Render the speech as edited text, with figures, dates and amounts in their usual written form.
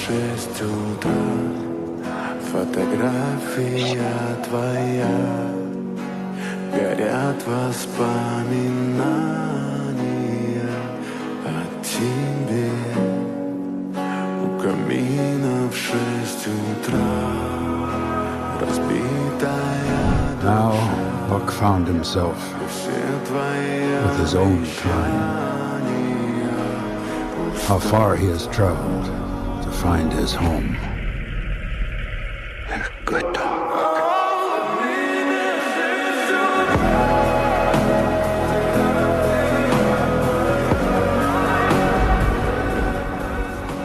6 утра. Фотография твоя, горят воспоминания о тебе. У камина в 6 утра разбитая. Now Buck found himself with his own kind. How far he has traveled to find his home. They're good.